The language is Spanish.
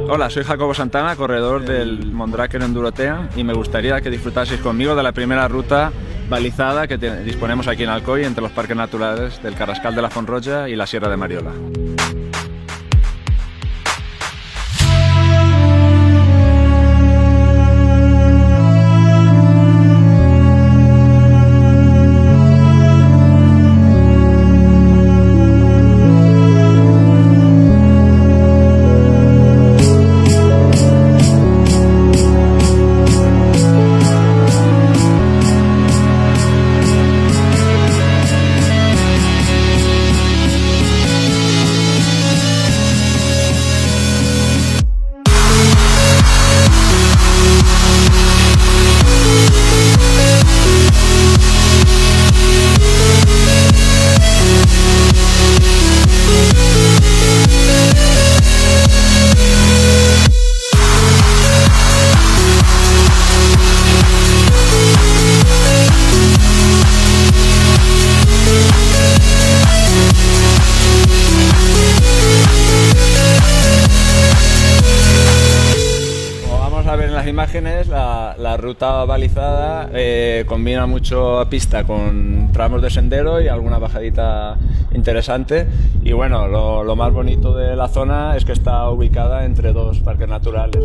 Hola, soy Jacobo Santana, corredor del Mondraker Endurotea, y me gustaría que disfrutaseis conmigo de la primera ruta balizada que disponemos aquí en Alcoy entre los parques naturales del Carrascal de la Font-roja y la Sierra de Mariola. A ver en las imágenes, la ruta balizada combina mucho pista con tramos de sendero y alguna bajadita interesante, y bueno, lo más bonito de la zona es que está ubicada entre dos parques naturales.